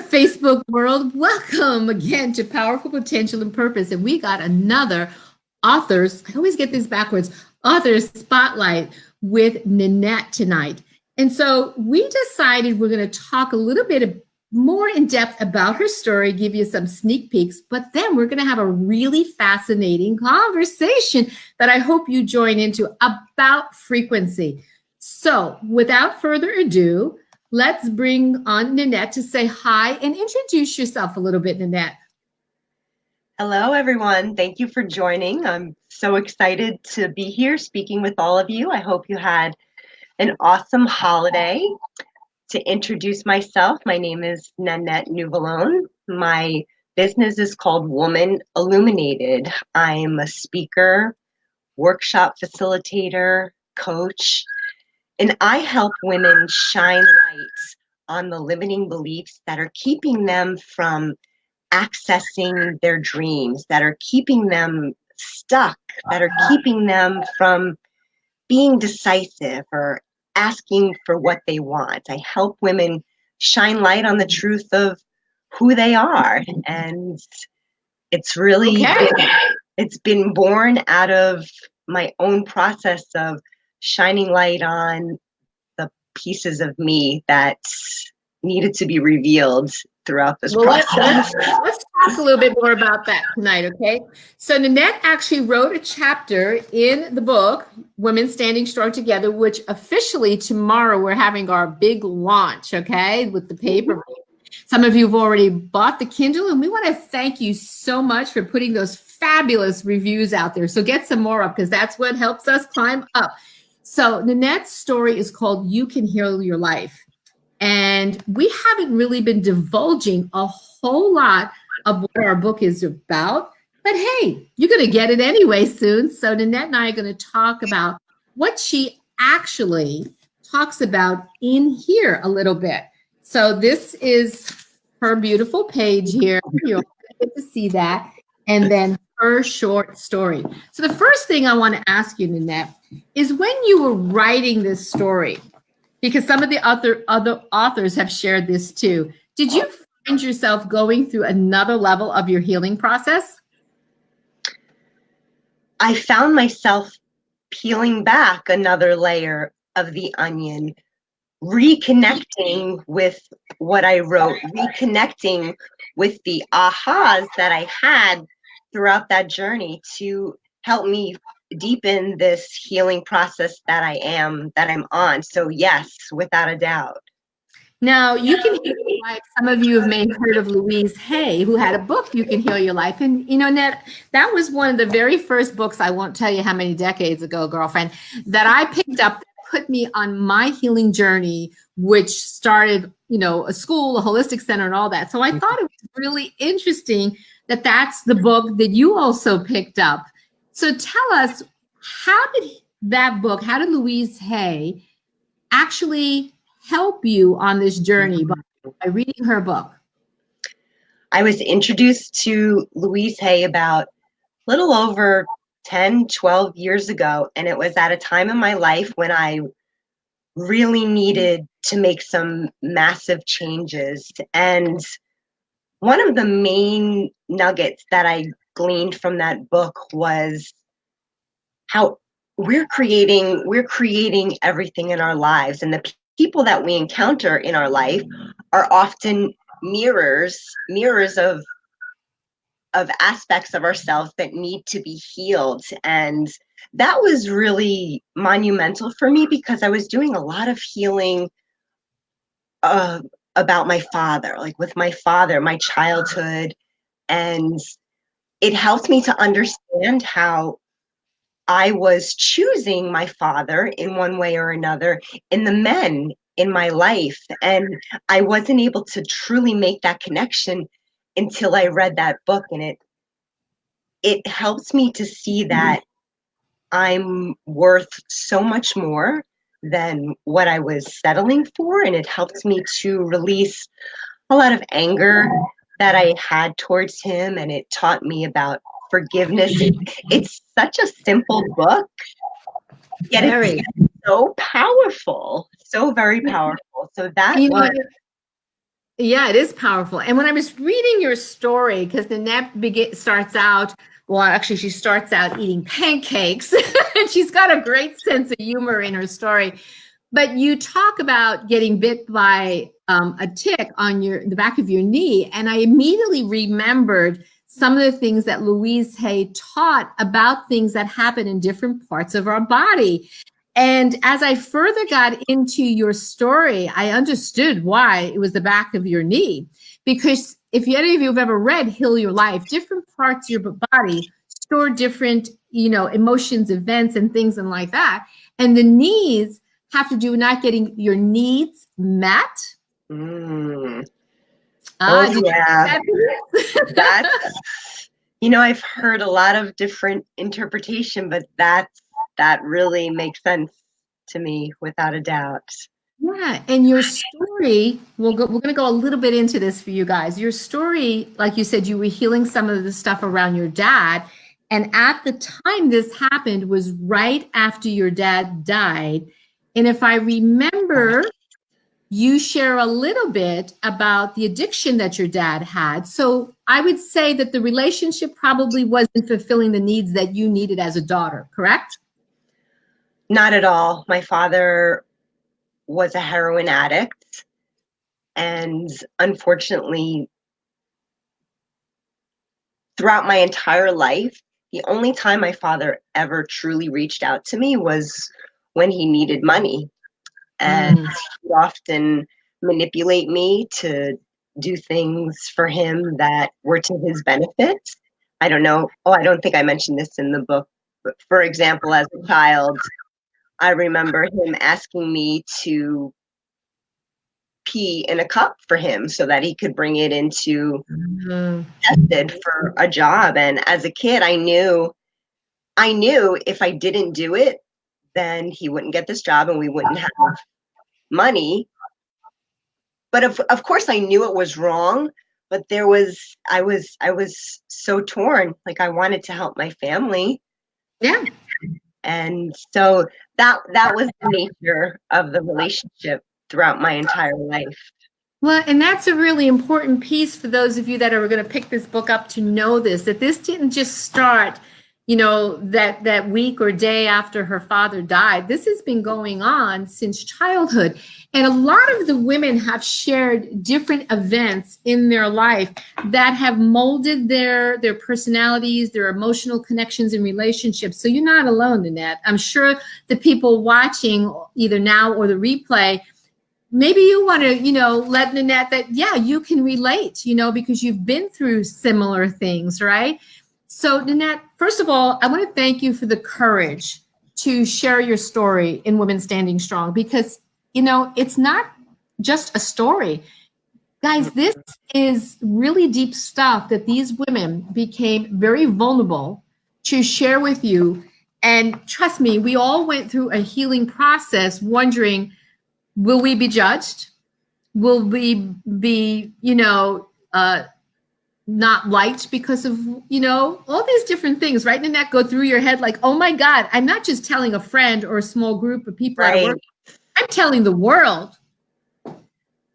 Facebook world? Welcome again to Powerful Potential and Purpose. And we got another authors, I always get this backwards, authors spotlight with Nanette tonight. And so we decided we're going to talk a little bit more in depth about her story, give you some sneak peeks, but then we're going to have a really fascinating conversation that I hope you join into about frequency. So without further ado, let's bring on Nanette to say hi and introduce yourself a little bit, Nanette. Hello, everyone. Thank you for joining. I'm so excited to be here speaking with all of you. I hope you had an awesome holiday. To introduce myself, my name is Nanette Nuvolone. My business is called Woman Illuminated. I'm a speaker, workshop facilitator, coach, and I help women shine lights on the limiting beliefs that are keeping them from accessing their dreams, that are keeping them stuck, that are keeping them from being decisive or asking for what they want. I help women shine light on the truth of who they are. And it's really it's been born out of my own process of shining light on the pieces of me that needed to be revealed throughout this process. Let's talk a little bit more about that tonight, okay? So Nanette actually wrote a chapter in the book, Women Standing Strong Together, which officially tomorrow we're having our big launch, okay, with the paper. Some of you have already bought the Kindle, and we want to thank you so much for putting those fabulous reviews out there. So get some more up, because that's what helps us climb up. So Nanette's story is called You Can Heal Your Life. And we haven't really been divulging a whole lot of what our book is about. But hey, you're going to get it anyway soon. So Nanette and I are going to talk about what she actually talks about in here a little bit. So this is her beautiful page here. You'll get to see that. And then her short story. So the first thing I want to ask you, Nanette, is when you were writing this story, because some of the other authors have shared this too, did you find yourself going through another level of your healing process? I found myself peeling back another layer of the onion, reconnecting with what I wrote, reconnecting with the ahas that I had throughout that journey to help me deepen this healing process that I'm on. So yes, without a doubt. Now, you can heal your life. Some of you have may have heard of Louise Hay, who had a book, You Can Heal Your Life. And, you know, that was one of the very first books, I won't tell you how many decades ago, girlfriend, that I picked up that put me on my healing journey, which started, you know, a school, a holistic center, and all that. So I thought it was really interesting that that's the book that you also picked up. So tell us, how did how did Louise Hay actually help you on this journey by reading her book? I was introduced to Louise Hay about a little over 10, 12 years ago, and it was at a time in my life when I really needed to make some massive changes. And one of the main nuggets that I gleaned from that book was how we're creating everything in our lives, and the people that we encounter in our life are often mirrors of aspects of ourselves that need to be healed. And that was really monumental for me, because I was doing a lot of healing about my father, like with my father, my childhood. And it helped me to understand how I was choosing my father in one way or another in the men in my life. And I wasn't able to truly make that connection until I read that book. And it helps me to see that I'm worth so much more than what I was settling for. And it helped me to release a lot of anger that I had towards him. And it taught me about forgiveness. It's such a simple book, yet it's so powerful, so very powerful. So that was Yeah, it is powerful. And when I was reading your story, because starts out, well, actually, she starts out eating pancakes, and she's got a great sense of humor in her story. But you talk about getting bit by a tick on the back of your knee, and I immediately remembered some of the things that Louise Hay taught about things that happen in different parts of our body. And as I further got into your story, I understood why it was the back of your knee. Because if any of you have ever read Heal Your Life, different parts of your body store different, emotions, events, and things and like that. And the knees have to do with not getting your needs met. Mm. Ah, Oh, yeah. That's, I've heard a lot of different interpretation, but that really makes sense to me without a doubt. Yeah, and your story, we're going to go a little bit into this for you guys. Your story, like you said, you were healing some of the stuff around your dad. And at the time this happened was right after your dad died. And if I remember, you share a little bit about the addiction that your dad had. So I would say that the relationship probably wasn't fulfilling the needs that you needed as a daughter, correct? Not at all. My father was a heroin addict, and unfortunately, throughout my entire life, the only time my father ever truly reached out to me was when he needed money. And he'd often manipulate me to do things for him that were to his benefit. I don't know. Oh, I don't think I mentioned this in the book. But for example, as a child, I remember him asking me to pee in a cup for him so that he could bring it into tested for a job. And as a kid, I knew if I didn't do it, then he wouldn't get this job and we wouldn't have money. But of course I knew it was wrong, but I was so torn. Like, I wanted to help my family. Yeah. And so that was the nature of the relationship throughout my entire life. Well, and that's a really important piece for those of you that are going to pick this book up to know this, that this didn't just start, that week or day after her father died. This has been going on since childhood. And a lot of the women have shared different events in their life that have molded their personalities, their emotional connections and relationships. So you're not alone, Nanette. I'm sure the people watching either now or the replay, maybe you want to, let Nanette that, yeah, you can relate, because you've been through similar things, right? So Nanette, first of all, I want to thank you for the courage to share your story in Women Standing Strong, because, it's not just a story. Guys, this is really deep stuff that these women became very vulnerable to share with you. And trust me, we all went through a healing process wondering, will we be judged? Will we be, not liked because of, all these different things, right? And that go through your head like, oh my God, I'm not just telling a friend or a small group of people at work. I'm telling the world.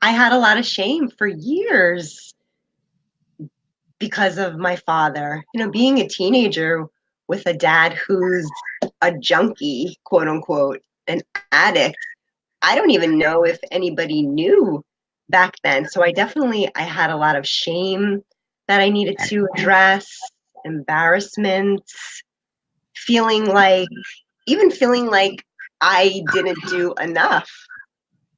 I had a lot of shame for years because of my father. Being a teenager with a dad who's a junkie, quote unquote, an addict, I don't even know if anybody knew back then. So I had a lot of shame that I needed to address, embarrassment, feeling like I didn't do enough.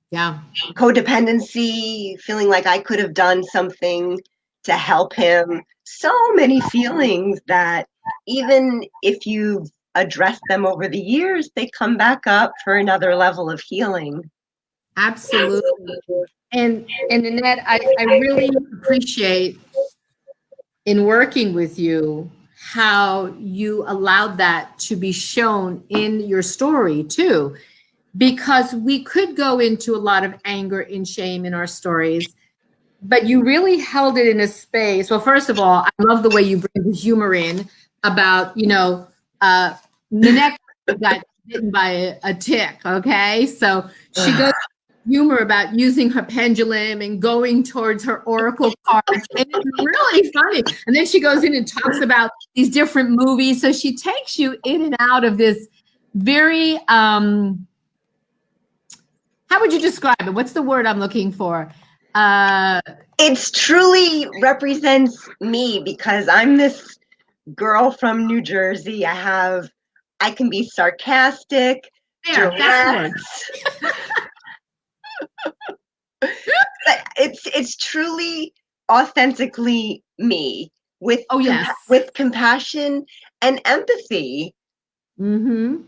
Yeah. Codependency, feeling like I could have done something to help him. So many feelings that even if you've addressed them over the years, they come back up for another level of healing. Absolutely. And Nanette, I really appreciate in working with you how you allowed that to be shown in your story too, because we could go into a lot of anger and shame in our stories, but you really held it in a space. Well, first of all, I love the way you bring the humor in about, Nanette got bitten by a tick. Okay. So she goes humor about using her pendulum and going towards her oracle cards. And it's really funny. And then she goes in and talks about these different movies. So she takes you in and out of this very, how would you describe it? What's the word I'm looking for? It's truly represents me because I'm this girl from New Jersey. I can be sarcastic, direct. It's truly authentically me with with compassion and empathy. Mm-hmm.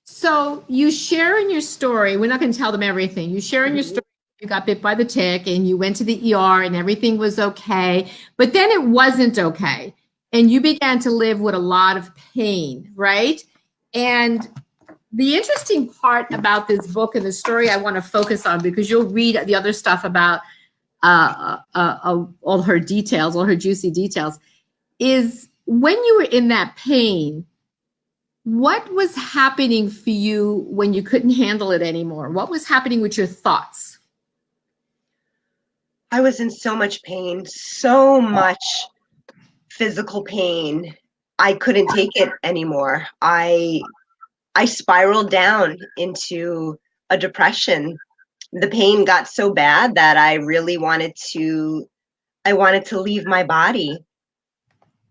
So you share in your story, we're not going to tell them everything. You share in your story, you got bit by the tick and you went to the ER and everything was okay, but then it wasn't okay. And you began to live with a lot of pain, right? And the interesting part about this book and the story I want to focus on, because you'll read the other stuff about all her details, all her juicy details, is when you were in that pain, what was happening for you when you couldn't handle it anymore? What was happening with your thoughts? I was in so much pain, so much physical pain. I couldn't take it anymore. I spiraled down into a depression. The pain got so bad that I really wanted to leave my body.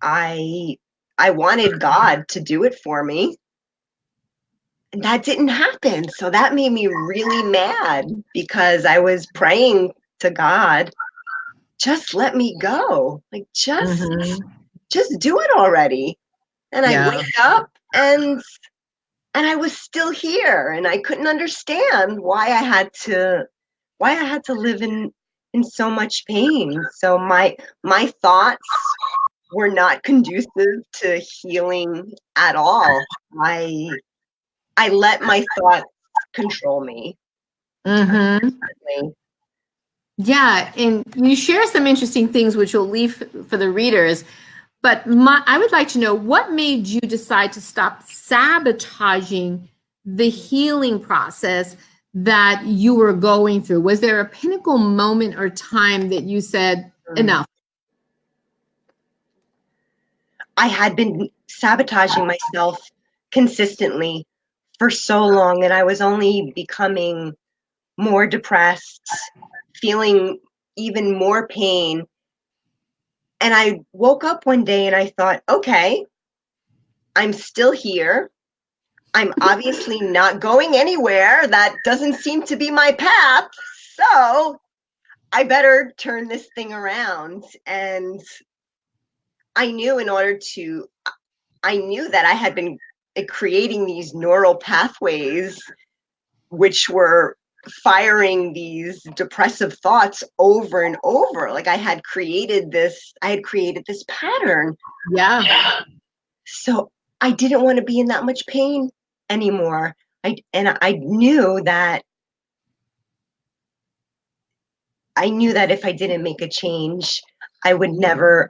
I wanted God to do it for me. And that didn't happen. So that made me really mad because I was praying to God, just let me go. Like just do it already. And I wake up and I was still here and I couldn't understand why I had to live in so much pain. So my thoughts were not conducive to healing at all. I let my thoughts control me. Yeah, and you share some interesting things which we'll leave for the readers. But I would like to know, what made you decide to stop sabotaging the healing process that you were going through? Was there a pinnacle moment or time that you said, enough? I had been sabotaging myself consistently for so long, and I was only becoming more depressed, feeling even more pain. And I woke up one day and I thought, okay, I'm still here. I'm obviously not going anywhere. That doesn't seem to be my path. So I better turn this thing around. And I knew that I had been creating these neural pathways, which were firing these depressive thoughts over and over. Like I had created this pattern. Yeah. So I didn't want to be in that much pain anymore. I knew that if I didn't make a change, I would never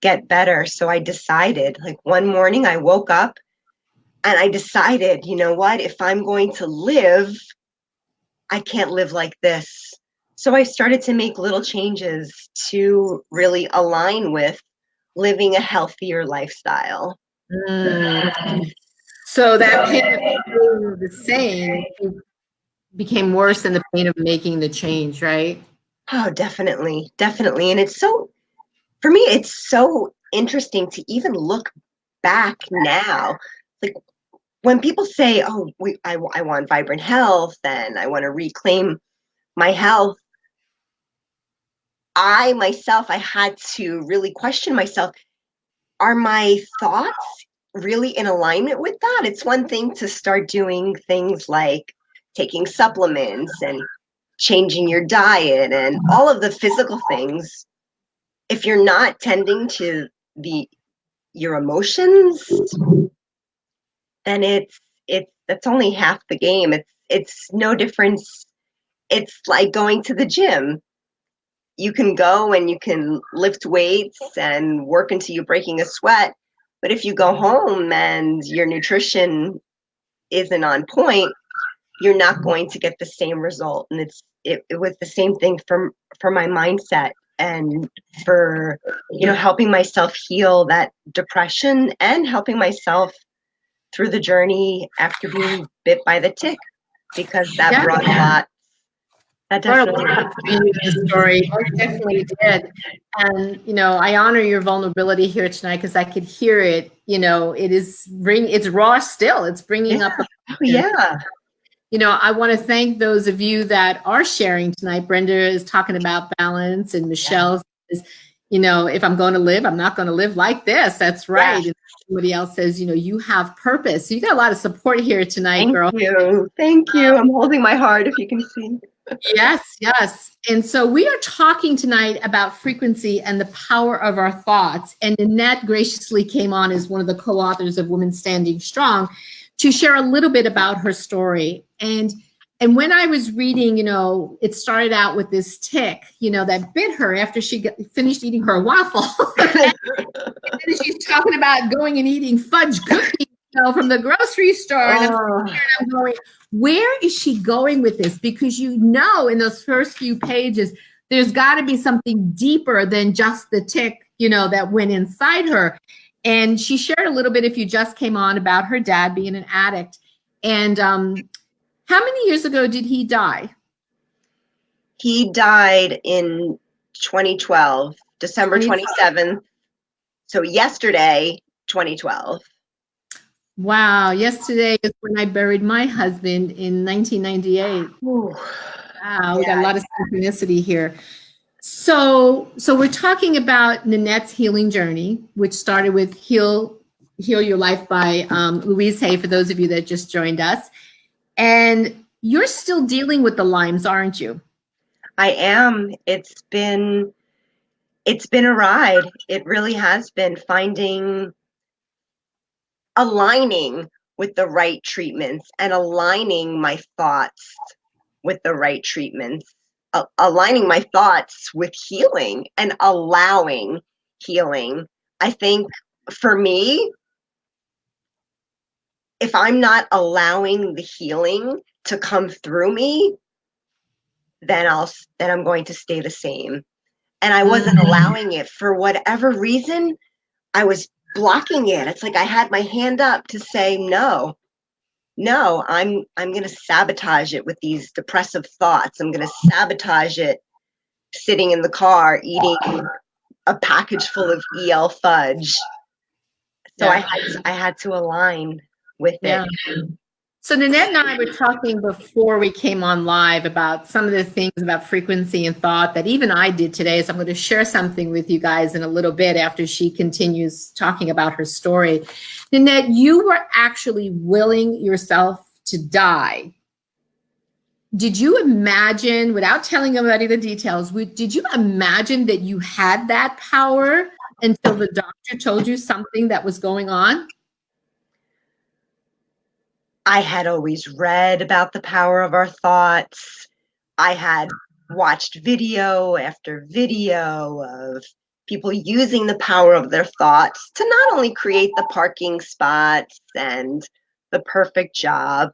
get better. So I decided, like one morning I woke up and I decided, you know what, if I'm going to live, I can't live like this. So I started to make little changes to really align with living a healthier lifestyle. So that pain of the same became worse than the pain of making the change, right? Oh, definitely. Definitely. And for me, it's so interesting to even look back now. Like when people say, oh, I want vibrant health and I want to reclaim my health, I had to really question myself. Are my thoughts really in alignment with that? It's one thing to start doing things like taking supplements and changing your diet and all of the physical things. If you're not tending to your emotions, then that's only half the game. It's no difference. It's like going to the gym. You can go and you can lift weights and work until you're breaking a sweat. But if you go home and your nutrition isn't on point, you're not going to get the same result. And it was the same thing for my mindset and for, helping myself heal that depression and helping myself through the journey after being bit by the tick, because that brought a lot. That definitely the story. It definitely did. And, I honor your vulnerability here tonight because I could hear it. It's raw still. It's bringing up. Yeah. I want to thank those of you that are sharing tonight. Brenda is talking about balance, and Michelle says, if I'm going to live, I'm not going to live like this. That's right. And somebody else says, you have purpose. So you got a lot of support here tonight, girl. Thank you. I'm holding my heart, if you can see. Yes. And so we are talking tonight about frequency and the power of our thoughts. And Nanette graciously came on as one of the co-authors of Women Standing Strong to share a little bit about her story. And when I was reading, it started out with this tick, that bit her after she finished eating her waffle. And then she's talking about going and eating fudge cookies from the grocery store. And I'm going, where is she going with this? Because in those first few pages, there's got to be something deeper than just the tick, that went inside her. And she shared a little bit, if you just came on, about her dad being an addict. And how many years ago did he die? He died in 2012, December 27th. So yesterday, 2012. Wow. Yesterday is when I buried my husband in 1998. Ooh. Wow. We got a lot of synchronicity here. So we're talking about Nanette's healing journey, which started with Heal Your Life by Louise Hay, for those of you that just joined us. And you're still dealing with the Lymes, aren't you? I am. It's been a ride. It really has been, aligning with the right treatments and aligning my thoughts with the right treatments, aligning my thoughts with healing and allowing healing. I think for me, if I'm not allowing the healing to come through me, then I'm going to stay the same. And I wasn't allowing it for whatever reason. I was blocking it. It's like I had my hand up to say no. I'm going to sabotage it with these depressive thoughts. I'm going to sabotage it sitting in the car eating a package full of EL fudge. So I had to align with it. So Nanette and I were talking before we came on live about some of the things about frequency and thought that even I did today. So I'm going to share something with you guys in a little bit after she continues talking about her story. Nanette, you were actually willing yourself to die. Did you imagine, without telling anybody the details, did you imagine that you had that power until the doctor told you something that was going on? I had always read about the power of our thoughts. I had watched video after video of people using the power of their thoughts to not only create the parking spots and the perfect job,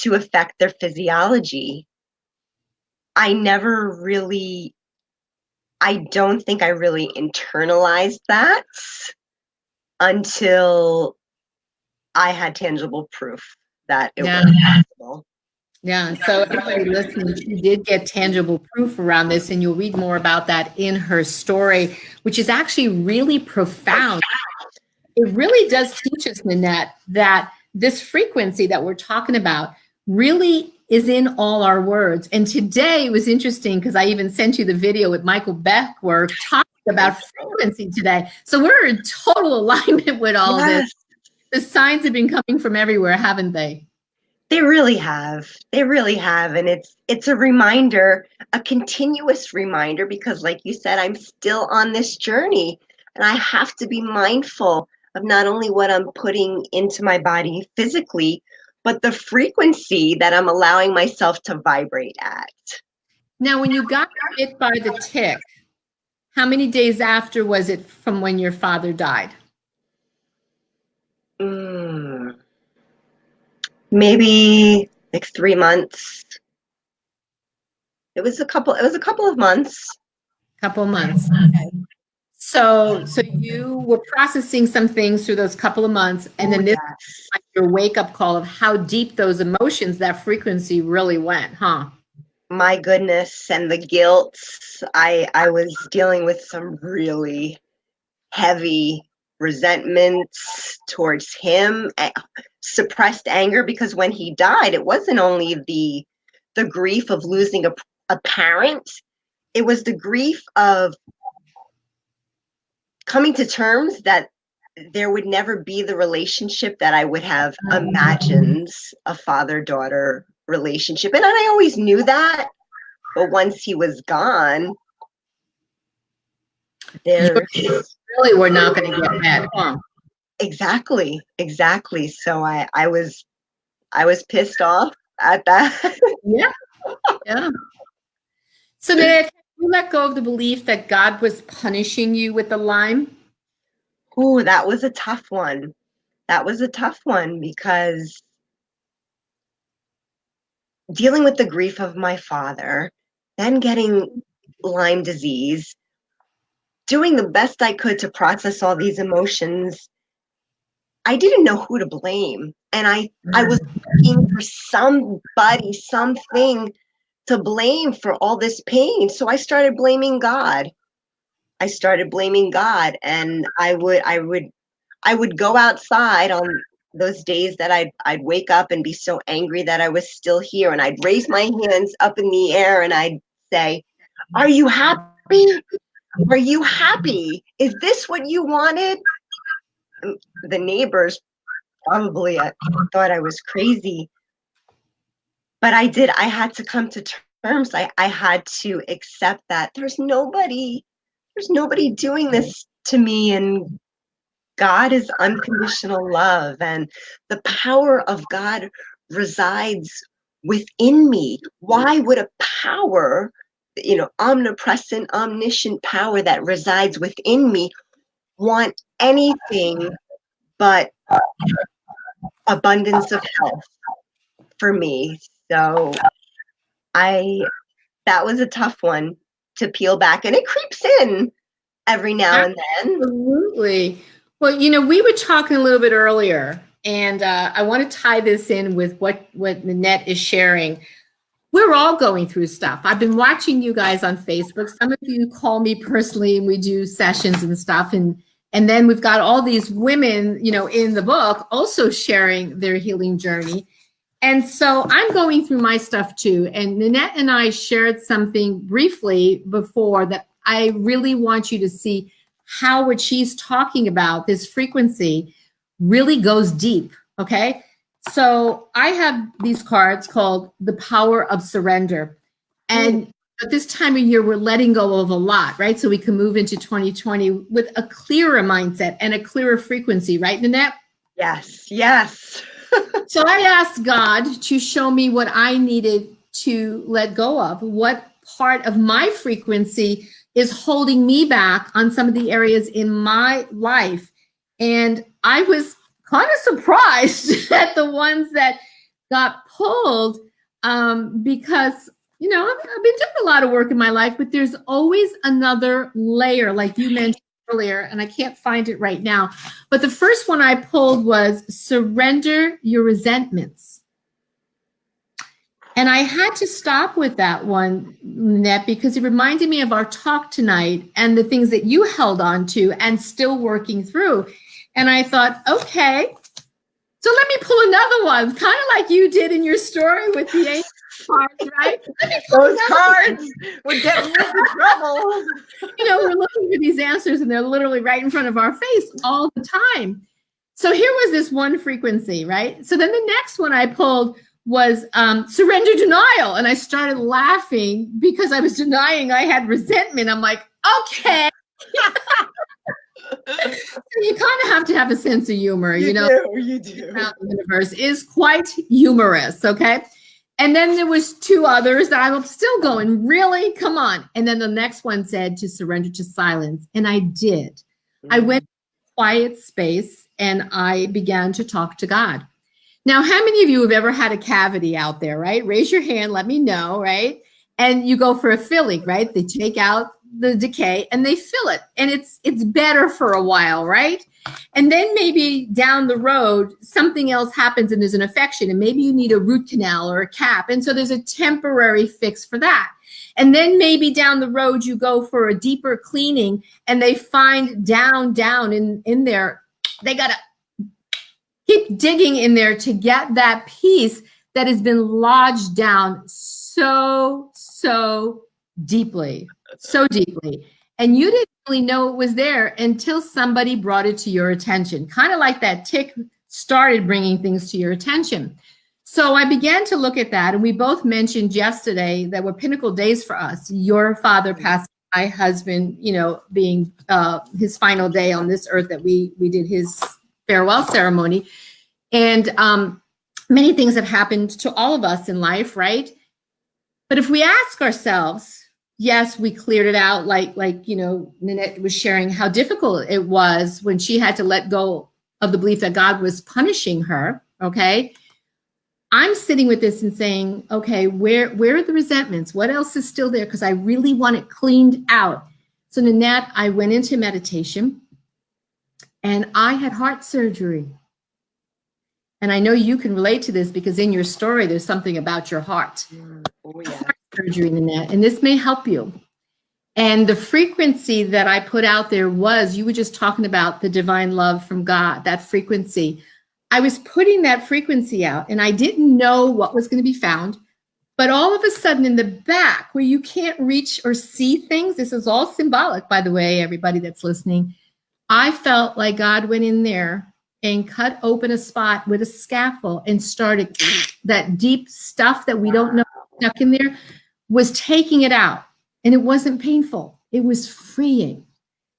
to affect their physiology. I don't think I really internalized that until I had tangible proof that it was possible. Yeah, so everybody listening, she did get tangible proof around this, and you'll read more about that in her story, which is actually really profound. It really does teach us, Nanette, that this frequency that we're talking about really is in all our words. And today it was interesting because I even sent you the video with Michael Beckworth talking about frequency today. So we're in total alignment with all of this. The signs have been coming from everywhere, haven't they? They really have. And it's a reminder, a continuous reminder, because like you said, I'm still on this journey and I have to be mindful of not only what I'm putting into my body physically, but the frequency that I'm allowing myself to vibrate at. Now, when you got bit by the tick, how many days after was it from when your father died? Maybe like 3 months. It was a couple of months. Couple months. Okay. So you were processing some things through those couple of months, and Oh, then this yes. is like your wake up call of how deep those emotions, that frequency really went, huh? My goodness, and the guilt. I was dealing with some really heavy resentments towards him, suppressed anger, because when he died, it wasn't only the grief of losing a parent, it was the grief of coming to terms that there would never be the relationship that I would have imagined, a father-daughter relationship. And I always knew that, but once he was gone, You there really were not going to get mad, huh? exactly. So I was pissed off at that. Yeah, yeah. So Nanette, you let go of the belief that God was punishing you with the Lyme? Ooh, that was a tough one. That was a tough one because dealing with the grief of my father, then getting Lyme disease, doing the best I could to process all these emotions, I didn't know who to blame. And I was looking for somebody, something to blame for all this pain. So I started blaming God. And I would go outside on those days that I'd wake up and be so angry that I was still here, and I'd raise my hands up in the air and I'd say, "Are you happy? Are you happy? Is this what you wanted?" The neighbors probably thought I was crazy, but I had to come to terms. I had to accept that there's nobody doing this to me, and God is unconditional love, and the power of God resides within me. Why would a power, omnipresent, omniscient power that resides within me want anything but abundance of health for me? So I that was a tough one to peel back, and it creeps in every now and then. Absolutely. Well, we were talking a little bit earlier, and I want to tie this in with what Nanette is sharing. We're all going through stuff. I've been watching you guys on Facebook. Some of you call me personally, and we do sessions and stuff. And then we've got all these women, in the book also sharing their healing journey. And so I'm going through my stuff too. And Nanette and I shared something briefly before that I really want you to see how what she's talking about, this frequency, really goes deep. Okay. So I have these cards called The Power of Surrender. And at this time of year, we're letting go of a lot, right? So we can move into 2020 with a clearer mindset and a clearer frequency, right, Nanette? Yes. So I asked God to show me what I needed to let go of, what part of my frequency is holding me back on some of the areas in my life. And I was kind of surprised at the ones that got pulled because, I've been doing a lot of work in my life, but there's always another layer, like you mentioned earlier, and I can't find it right now. But the first one I pulled was surrender your resentments. And I had to stop with that one, Nanette, because it reminded me of our talk tonight and the things that you held on to and still working through. And I thought, okay, so let me pull another one, kind of like you did in your story with the angel cards, right? Those cards would get me into trouble. We're looking for these answers and they're literally right in front of our face all the time. So here was this one frequency, right? So then the next one I pulled was surrender denial. And I started laughing because I was denying I had resentment. I'm like, okay. You kind of have to have a sense of humor, You do. The universe is quite humorous, okay? And then there was two others that I'm still going, really? Come on. And then the next one said to surrender to silence. And I did. I went to a quiet space and I began to talk to God. Now, how many of you have ever had a cavity out there, right? Raise your hand, let me know, right? And you go for a filling, right? They take out the decay and they fill it. And it's better for a while, right? And then maybe down the road, something else happens and there's an infection, and maybe you need a root canal or a cap. And so there's a temporary fix for that. And then maybe down the road, you go for a deeper cleaning and they find down in there, they got to keep digging in there to get that piece that has been lodged down so deeply, so deeply. And you didn't really know it was there until somebody brought it to your attention, kind of like that tick started bringing things to your attention. So I began to look at that, and we both mentioned yesterday that were pinnacle days for us. Your father passed, my husband, being his final day on this earth, that we did his farewell ceremony. And many things have happened to all of us in life, right? But if we ask ourselves, yes, we cleared it out, like Nanette was sharing how difficult it was when she had to let go of the belief that God was punishing her, okay? I'm sitting with this and saying, okay, where are the resentments? What else is still there? Because I really want it cleaned out. So Nanette, I went into meditation and I had heart surgery. And I know you can relate to this because in your story, there's something about your heart. Oh, yeah. Heart surgery, Nanette, and this may help you. And the frequency that I put out there was, you were just talking about the divine love from God, that frequency. I was putting that frequency out and I didn't know what was going to be found. But all of a sudden in the back where you can't reach or see things, this is all symbolic, by the way, everybody that's listening, I felt like God went in there and cut open a spot with a scaffold and started that deep stuff that we don't know stuck in there, was taking it out. And it wasn't painful. It was freeing.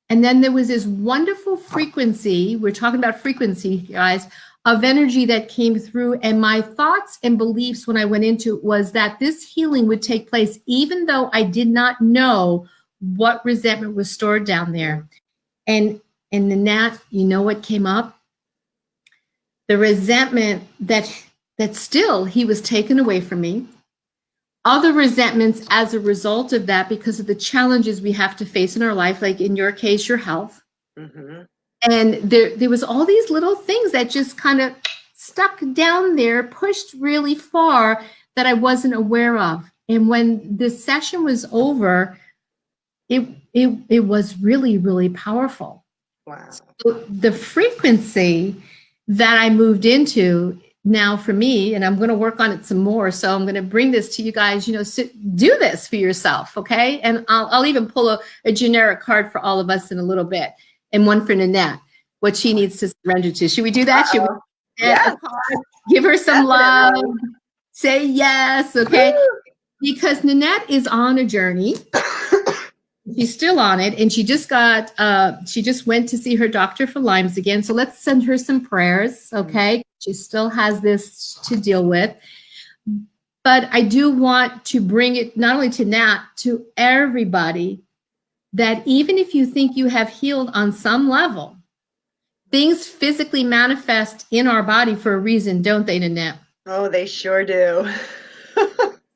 And then there was this wonderful frequency, we're talking about frequency, guys, of energy that came through. And my thoughts and beliefs when I went into it was that this healing would take place, even though I did not know what resentment was stored down there. And Nanette, you know what came up? The resentment that still he was taken away from me. Other resentments as a result of that, because of the challenges we have to face in our life, like in your case, your health. Mm-hmm. And there was all these little things that just kind of stuck down there, pushed really far, that I wasn't aware of. And when this session was over, it was really, really powerful. Wow. So the frequency that I moved into now for me, and I'm going to work on it some more. So I'm going to bring this to you guys, do this for yourself. Okay. And I'll even pull a generic card for all of us in a little bit, and one for Nanette, what she needs to surrender to. Should we do that? Should we yes. Give her some Definitely. love, say yes. Okay. Woo! Because Nanette is on a journey. She's still on it, and she just went to see her doctor for Lyme's again. So let's send her some prayers, okay? She still has this to deal with. But I do want to bring it not only to Nat, to everybody, that even if you think you have healed on some level, things physically manifest in our body for a reason, don't they, Nanette? Oh, they sure do.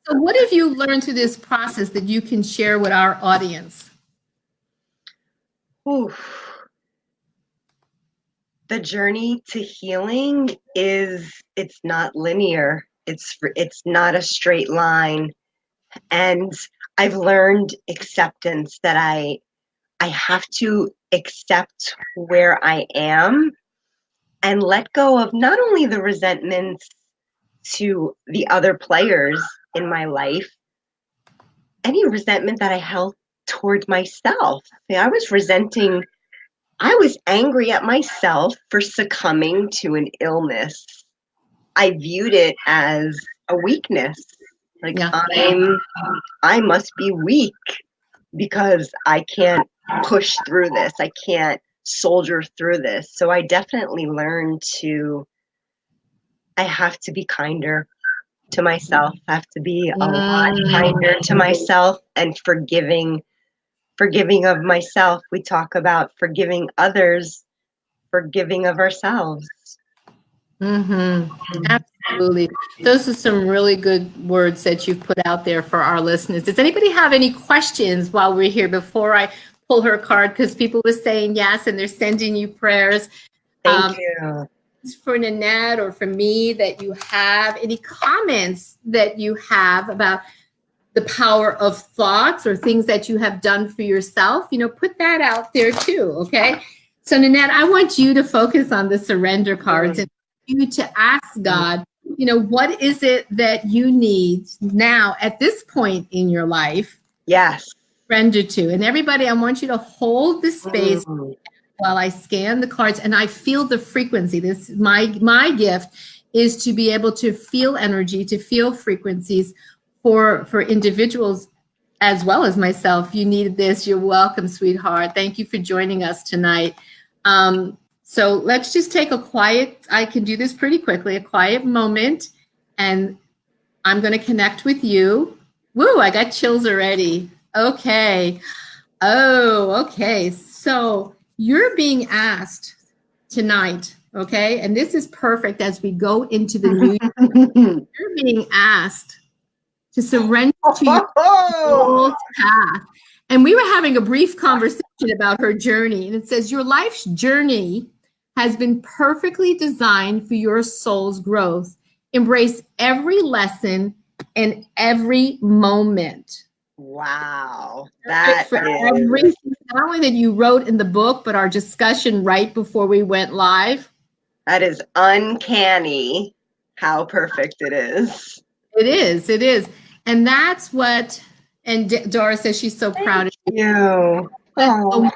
So what have you learned through this process that you can share with our audience? Oof. The journey to healing it's not linear. It's not a straight line. And I've learned acceptance, that I have to accept where I am and let go of not only the resentments to the other players in my life, any resentment that I held towards myself. I was angry at myself for succumbing to an illness. I viewed it as a weakness. Like, yeah. I must be weak because I can't push through this. I can't soldier through this. So I definitely learned I have to be kinder to myself. I have to be a lot kinder to myself and forgiving of myself. We talk about forgiving others, forgiving of ourselves. Mm-hmm. Absolutely. Those are some really good words that you've put out there for our listeners. Does anybody have any questions while we're here before I pull her card? Because people were saying yes, and they're sending you prayers. Thank you. For Nanette or for me that you have, any comments that you have about the power of thoughts or things that you have done for yourself, put that out there too, okay? So Nanette, I want you to focus on the surrender cards and you to ask God, what is it that you need now at this point in your life? Yes. Surrender to. And everybody, I want you to hold the space while I scan the cards and I feel the frequency. This my gift is to be able to feel energy, to feel frequencies for individuals as well as myself. You needed this. You're welcome, sweetheart. Thank you for joining us tonight. So let's just take I can do this pretty quickly, a quiet moment, and I'm going to connect with you. Woo, I got chills already. Okay. Oh, okay. So you're being asked tonight, okay? And this is perfect as we go into the new year. You're being asked to surrender to your soul's path. And we were having a brief conversation about her journey. And it says, your life's journey has been perfectly designed for your soul's growth. Embrace every lesson and every moment. Wow. That for everything, not only that you wrote in the book, but our discussion right before we went live. That is uncanny how perfect it is. It is. It is. And that's what, and Dora says she's so proud of you. When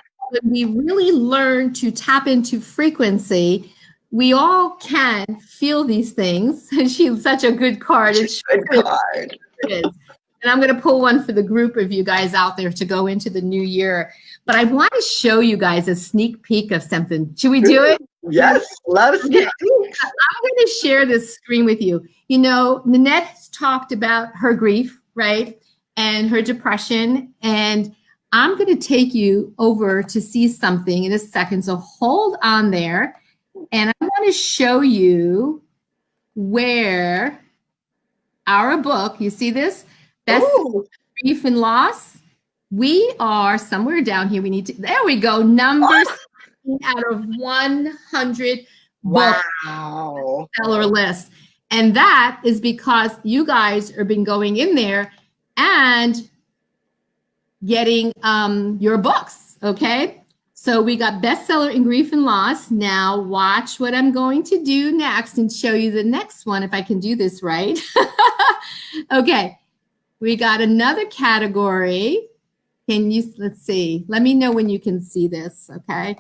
we really learn to tap into frequency, we all can feel these things. And she's such a good card. It's a good card. It is. And I'm going to pull one for the group of you guys out there to go into the new year. But I want to show you guys a sneak peek of something. Should we do it? Yes, love sneak peeks. I'm going to share this screen with you. Nanette has talked about her grief, right? And her depression. And I'm going to take you over to see something in a second. So hold on there. And I want to show you where our book, you see this? That's grief and loss. We are somewhere down here. There we go. Number 16 out of 100 wow bestseller list. And that is because you guys have been going in there and getting your books. Okay. So we got bestseller in grief and loss. Now watch what I'm going to do next and show you the next one. If I can do this right. Okay. We got another category. Let's see. Let me know when you can see this, okay?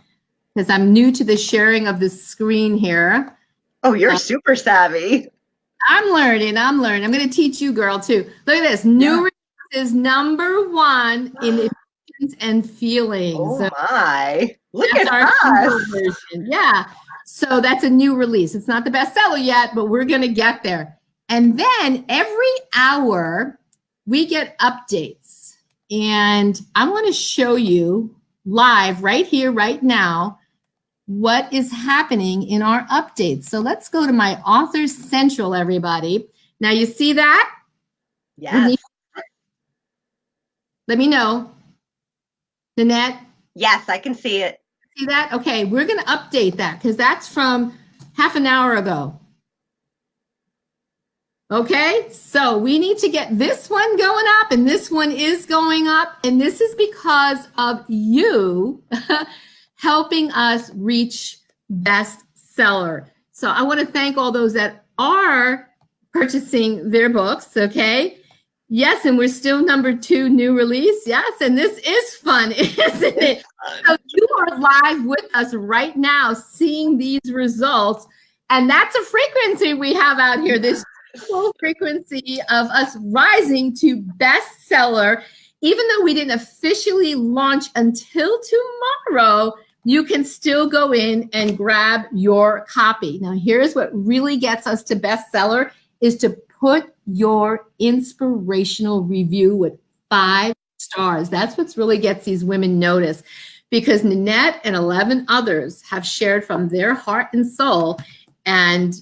Because I'm new to the sharing of the screen here. Oh, you're super savvy. I'm learning. I'm going to teach you, girl, too. Look at this. New is number 1 in emotions and feelings. Oh, my. Look at us. Version. Yeah. So that's a new release. It's not the bestseller yet, but we're going to get there. And then every hour, we get updates. And I want to show you live right here, right now, what is happening in our updates. So let's go to my Authors Central, everybody. Now you see that? Yes. Let me know. Nanette? Yes, I can see it. See that? Okay, we're going to update that because that's from half an hour ago. Okay, so we need to get this one going up and this one is going up. And this is because of you helping us reach bestseller. So I want to thank all those that are purchasing their books. Okay. Yes, and we're still number 2 new release. Yes, and this is fun, isn't it? So you are live with us right now seeing these results. And that's a frequency we have out here, this full frequency of us rising to bestseller. Even though we didn't officially launch until tomorrow, you can still go in and grab your copy. Now, here's what really gets us to bestseller is to put your inspirational review with 5 stars. That's what really gets these women noticed, because Nanette and 11 others have shared from their heart and soul, and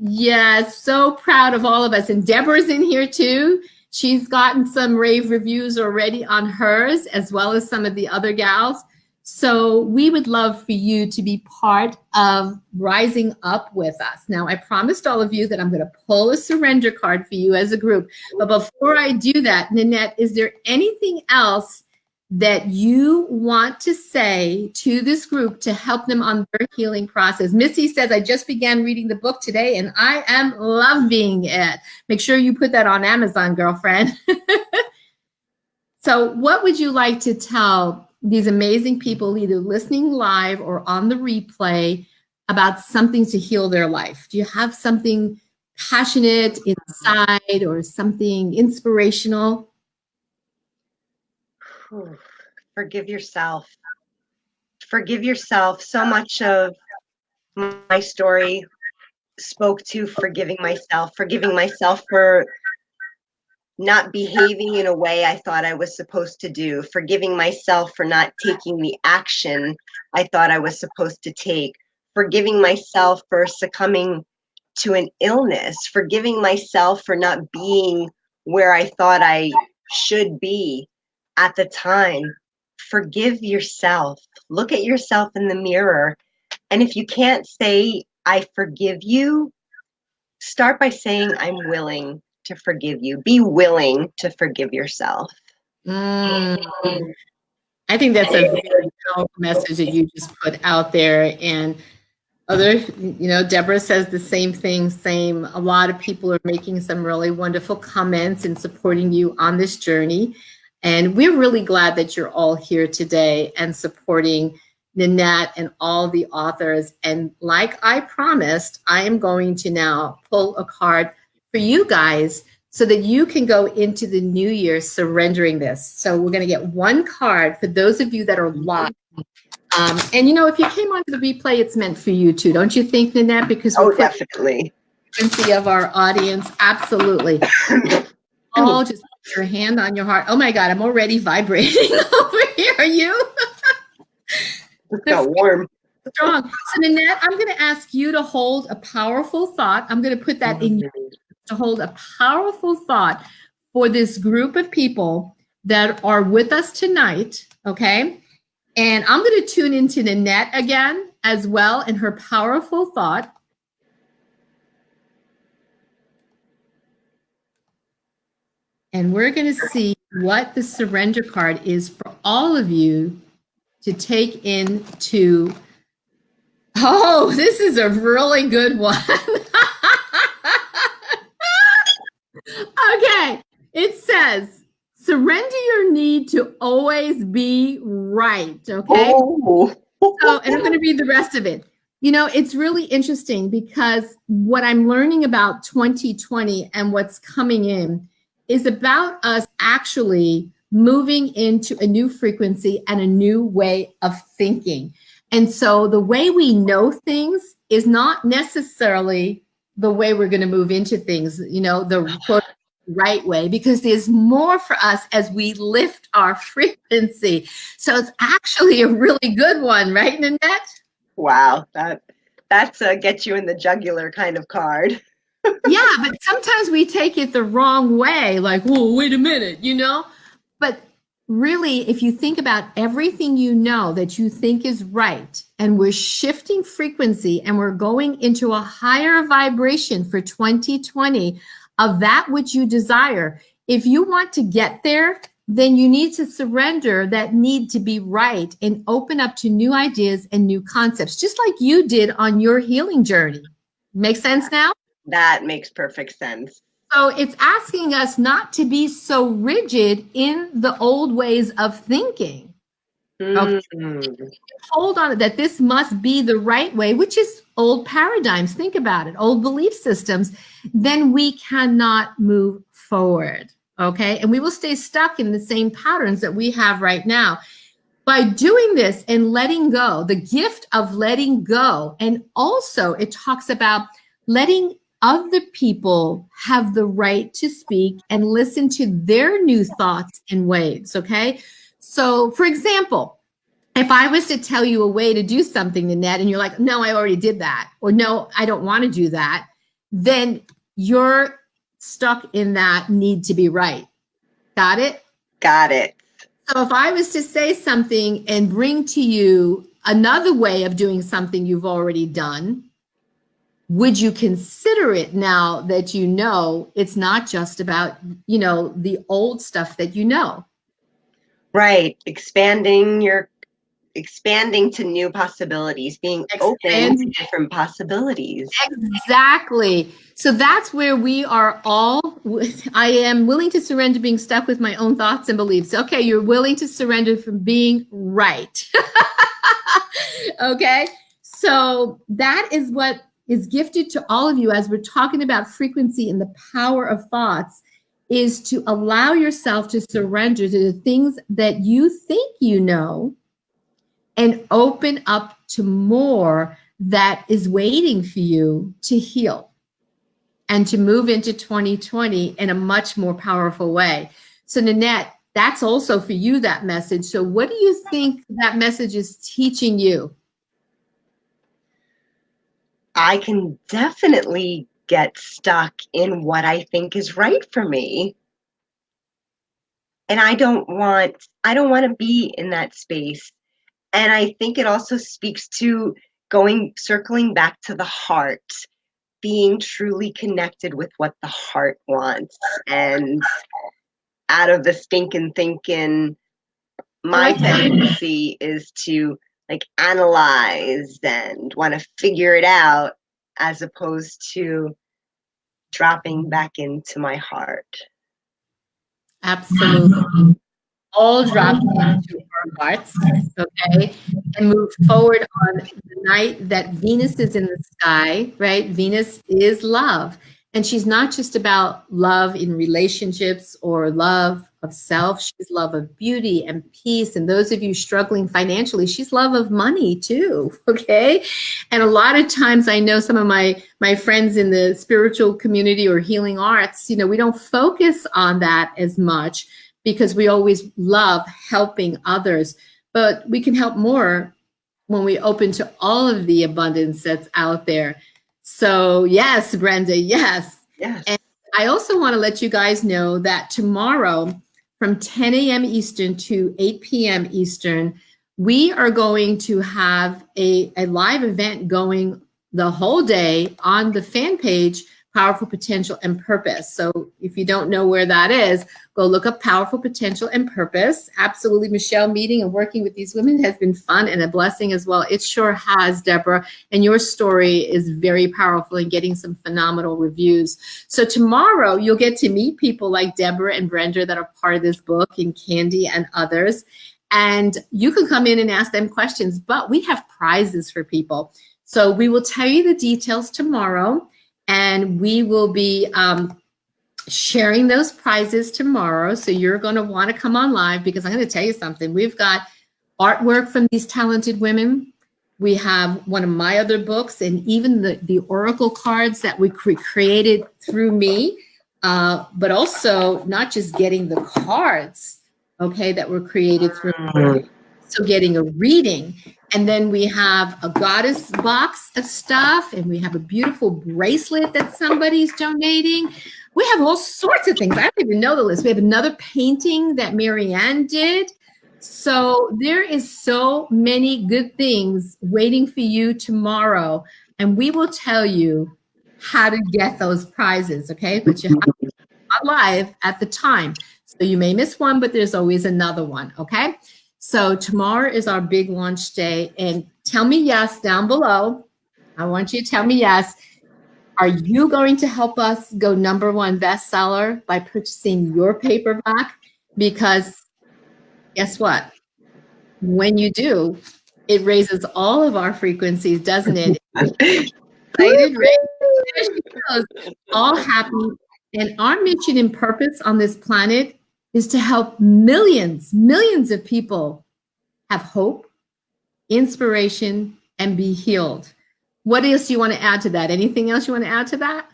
Yes, so proud of all of us. And Deborah's in here too. She's gotten some rave reviews already on hers, as well as some of the other gals. So we would love for you to be part of rising up with us. Now, I promised all of you that I'm going to pull a surrender card for you as a group. But before I do that, Nanette, is there anything else that you want to say to this group to help them on their healing process? Missy says, I just began reading the book today and I am loving it. Make sure you put that on Amazon, girlfriend. So what would you like to tell these amazing people, either listening live or on the replay, about something to heal their life? Do you have something passionate inside or something inspirational? Forgive yourself. Forgive yourself. So much of my story spoke to forgiving myself for not behaving in a way I thought I was supposed to do, forgiving myself for not taking the action I thought I was supposed to take, forgiving myself for succumbing to an illness, forgiving myself for not being where I thought I should be at the time. Forgive yourself. Look at yourself in the mirror. And if you can't say, I forgive you, start by saying, I'm willing to forgive you. Be willing to forgive yourself. I think that's a very powerful message that you just put out there. And Deborah says the same thing, a lot of people are making some really wonderful comments and supporting you on this journey. And we're really glad that you're all here today and supporting Nanette and all the authors. And like I promised, I am going to now pull a card for you guys so that you can go into the new year surrendering this. So we're going to get one card for those of you that are live. And if you came onto the replay, it's meant for you too, don't you think, Nanette? Because we definitely. The frequency of our audience, absolutely. All just put your hand on your heart. Oh my God, I'm already vibrating over here. Are you? It's got warm. Strong. So Nanette, I'm going to ask you to hold a powerful thought. I'm going to put that in you to hold a powerful thought for this group of people that are with us tonight. Okay. And I'm going to tune into Nanette again as well and her powerful thought. And we're going to see what the surrender card is for all of you to take into. Oh, this is a really good one. Okay. It says, surrender your need to always be right. Okay. Oh. And I'm going to read the rest of it. It's really interesting because what I'm learning about 2020 and what's coming in is about us actually moving into a new frequency and a new way of thinking. And so the way we know things is not necessarily the way we're going to move into things, the quote right way, because there's more for us as we lift our frequency. So it's actually a really good one, right, Nanette? Wow, that's a get you in the jugular kind of card. Yeah, but sometimes we take it the wrong way, like, whoa, wait a minute, But really, if you think about everything that you think is right, and we're shifting frequency and we're going into a higher vibration for 2020 of that which you desire. If you want to get there, then you need to surrender that need to be right and open up to new ideas and new concepts, just like you did on your healing journey. Make sense now? That makes perfect sense. So it's asking us not to be so rigid in the old ways of thinking. Okay. Hold on that this must be the right way, which is old paradigms. Think about it, old belief systems. Then we cannot move forward. Okay. And we will stay stuck in the same patterns that we have right now. By doing this and letting go, the gift of letting go. And also it talks about letting other people have the right to speak and listen to their new thoughts and ways. Okay. So for example, if I was to tell you a way to do something, Nanette, and you're like, no, I already did that, or no, I don't want to do that, then you're stuck in that need to be right. Got it? Got it. So if I was to say something and bring to you another way of doing something you've already done, would you consider it now that you know it's not just about, the old stuff that you know? Right. Expanding to new possibilities, being open to different possibilities. Exactly. So that's where we are all. I am willing to surrender being stuck with my own thoughts and beliefs. Okay, you're willing to surrender from being right. Okay, so that is what is gifted to all of you as we're talking about frequency and the power of thoughts, is to allow yourself to surrender to the things that you think you know and open up to more that is waiting for you to heal and to move into 2020 in a much more powerful way. So Nanette, that's also for you, that message. So what do you think that message is teaching you? I can definitely get stuck in what I think is right for me. And I don't want to be in that space. And I think it also speaks to circling back to the heart, being truly connected with what the heart wants, and out of the stinking thinking. My tendency is to analyze and want to figure it out, as opposed to dropping back into my heart. Absolutely. All drop into our hearts, okay, and move forward on the night that Venus is in the sky, right? Venus is love. And she's not just about love in relationships or love of self. She's love of beauty and peace. And those of you struggling financially, she's love of money too, okay? And a lot of times I know some of my friends in the spiritual community or healing arts, we don't focus on that as much, because we always love helping others, but we can help more when we open to all of the abundance that's out there. So yes, Brenda, yes. Yes. And I also want to let you guys know that tomorrow from 10 a.m. Eastern to 8 p.m. Eastern, we are going to have a live event going the whole day on the fan page, Powerful Potential and Purpose. So if you don't know where that is, go look up Powerful Potential and Purpose. Absolutely, Michelle, meeting and working with these women has been fun and a blessing as well. It sure has, Deborah. And your story is very powerful and getting some phenomenal reviews. So tomorrow you'll get to meet people like Deborah and Brenda that are part of this book, and Candy and others. And you can come in and ask them questions, but we have prizes for people. So we will tell you the details tomorrow. And we will be sharing those prizes tomorrow. So you're going to want to come on live, because I'm going to tell you something. We've got artwork from these talented women. We have one of my other books, and even the oracle cards that we created through me, but also not just getting the cards, okay, that were created through me. So getting a reading. And then we have a goddess box of stuff, and we have a beautiful bracelet that somebody's donating. We have all sorts of things. I don't even know the list. We have another painting that Marianne did. So there is so many good things waiting for you tomorrow. And we will tell you how to get those prizes, okay? But you have to be live at the time. So you may miss one, but there's always another one, okay? So tomorrow is our big launch day, and tell me yes down below. I want you to tell me yes. Are you going to help us go #1 bestseller by purchasing your paperback? Because guess what? When you do, it raises all of our frequencies, doesn't it? Excited, right? There she goes, all happy. And our mission and purpose on this planet is to help millions of people have hope, inspiration, and be healed. What else do you want to add to that? Anything else you want to add to that?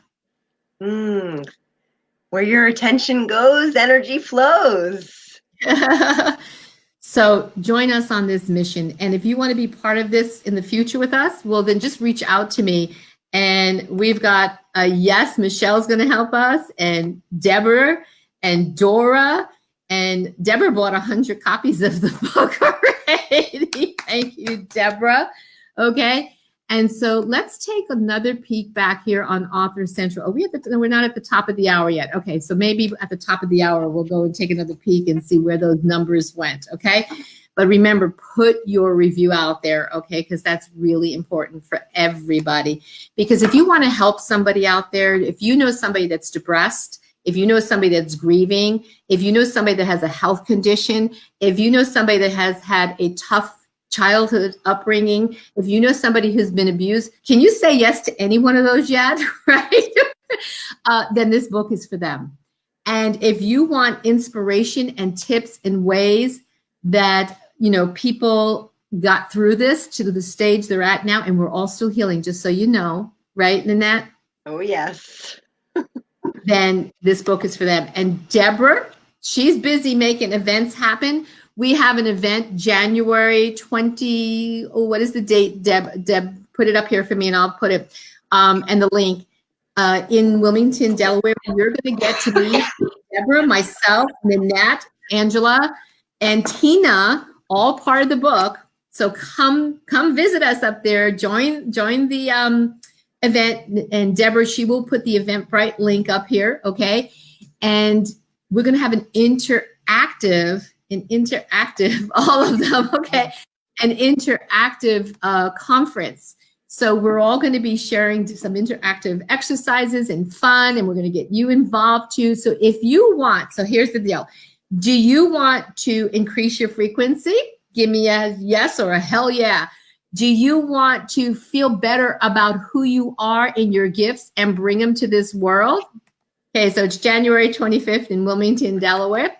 Where your attention goes, energy flows. So join us on this mission. And if you want to be part of this in the future with us, well, then just reach out to me. And we've got Yes, Michelle's going to help us, and Deborah and Dora. And Deborah bought 100 copies of the book already. Thank you, Deborah. Okay. And so let's take another peek back here on Author Central. We're not at the top of the hour yet. Okay. So maybe at the top of the hour, we'll go and take another peek and see where those numbers went. Okay. But remember, put your review out there. Okay. Because that's really important for everybody. Because if you want to help somebody out there, if you know somebody that's depressed, if you know somebody that's grieving, if you know somebody that has a health condition, if you know somebody that has had a tough childhood upbringing, if you know somebody who's been abused, can you say yes to any one of those yet? Right? Then this book is for them. And if you want inspiration and tips and ways that, people got through this to the stage they're at now, and we're all still healing, just so you know, right, Nanette? Oh, yes. Then this book is for them. And Deborah, she's busy making events happen. We have an event January 20. Oh, what is the date? Deb, put it up here for me and I'll put it and the link in Wilmington, Delaware. You're going to get to meet Deborah, myself, Nanette, Angela, and Tina, all part of the book. So come visit us up there. Join the event, and Deborah, she will put the Eventbrite link up here, okay? And we're going to have an interactive, all of them, okay? An interactive conference. So we're all going to be sharing some interactive exercises and fun, and we're going to get you involved too. So if you want, so here's the deal. Do you want to increase your frequency? Give me a yes or a hell yeah. Do you want to feel better about who you are in your gifts and bring them to this world? Okay, so it's January 25th in Wilmington, Delaware.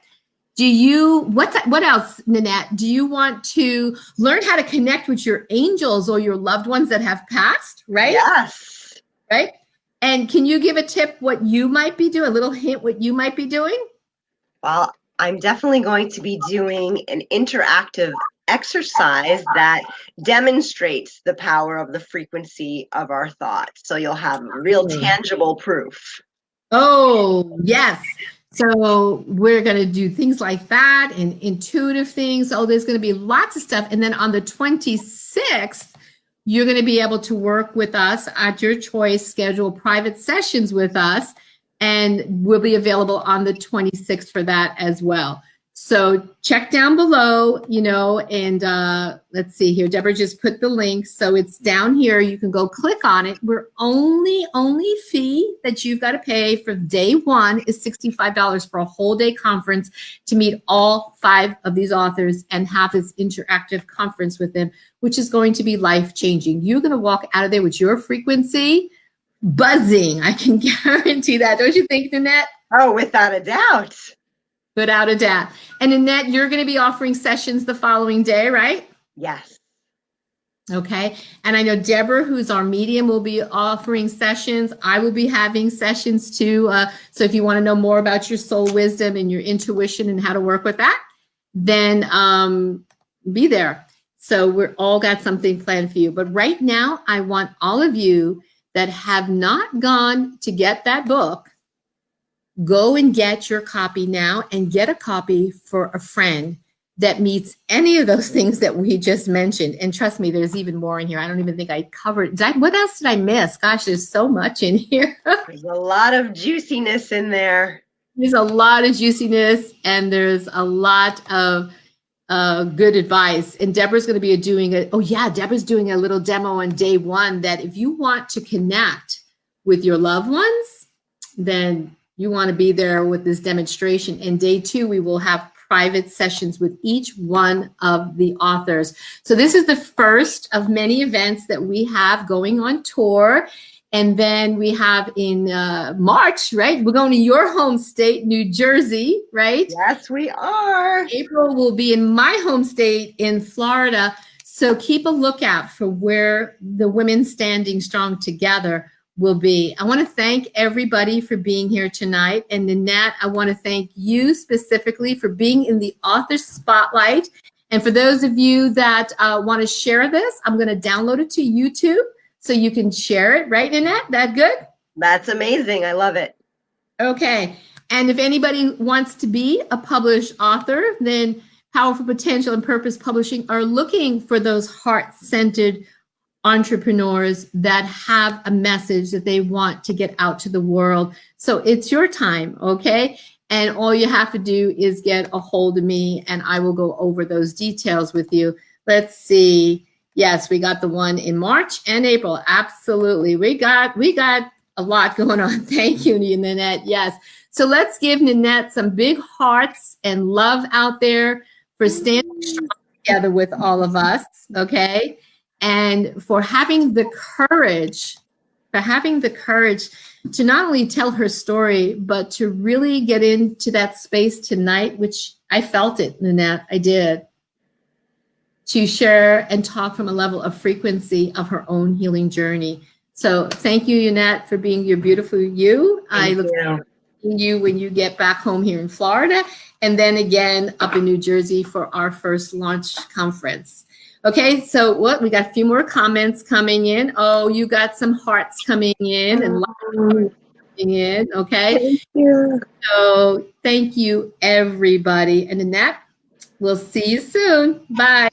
What else, Nanette? Do you want to learn how to connect with your angels or your loved ones that have passed, right? Yes. Right? And can you give a tip what you might be doing, a little hint what you might be doing? Well, I'm definitely going to be doing an interactive exercise that demonstrates the power of the frequency of our thoughts. So you'll have real tangible proof. Oh, yes. So we're going to do things like that and intuitive things. Oh, there's going to be lots of stuff. And then on the 26th, you're going to be able to work with us at your choice, schedule private sessions with us, and we'll be available on the 26th for that as well. So check down below, and let's see here. Deborah just put the link. So it's down here. You can go click on it. We're only fee that you've got to pay for day one is $65 for a whole day conference to meet all 5 of these authors and have this interactive conference with them, which is going to be life-changing. You're going to walk out of there with your frequency buzzing. I can guarantee that. Don't you think, Nanette? Oh, without a doubt. Without a doubt. And Nanette, you're going to be offering sessions the following day, right? Yes. Okay. And I know Deborah, who's our medium, will be offering sessions. I will be having sessions too. So if you want to know more about your soul wisdom and your intuition and how to work with that, then be there. So we're all got something planned for you. But right now, I want all of you that have not gone to get that book, go and get your copy now and get a copy for a friend that meets any of those things that we just mentioned. And trust me, there's even more in here. I don't even think I covered. What else did I miss? Gosh, there's so much in here. There's a lot of juiciness in there. There's a lot of juiciness and there's a lot of good advice. And Deborah's going to be Deborah's doing a little demo on day one that if you want to connect with your loved ones, then you want to be there with this demonstration. And day 2, we will have private sessions with each one of the authors. So this is the first of many events that we have going on tour. And then we have in March, right? We're going to your home state, New Jersey, right? Yes, we are. April will be in my home state in Florida. So keep a lookout for where the Women Standing Strong Together will be. I want to thank everybody for being here tonight. And Nanette, I want to thank you specifically for being in the author spotlight. And for those of you that want to share this, I'm going to download it to YouTube so you can share it. Right, Nanette? That good? That's amazing. I love it. Okay. And if anybody wants to be a published author, then Powerful Potential and Purpose Publishing are looking for those heart-centered entrepreneurs that have a message that they want to get out to the world. So it's your time, okay? And all you have to do is get a hold of me and I will go over those details with you. Let's see. Yes, we got the one in March and April. Absolutely. We got a lot going on. Thank you, Nanette. Yes. So let's give Nanette some big hearts and love out there for standing strong together with all of us, okay? And for having the courage, to not only tell her story, but to really get into that space tonight, which I felt it, Nanette, I did, to share and talk from a level of frequency of her own healing journey. So thank you, Nanette, for being your beautiful you. I look forward to seeing you when you get back home here in Florida, and then again up in New Jersey for our first launch conference. Okay, so what? We got a few more comments coming in. Oh, you got some hearts coming in and coming in. Okay. Thank you. So thank you, everybody. And Nanette, we'll see you soon. Bye.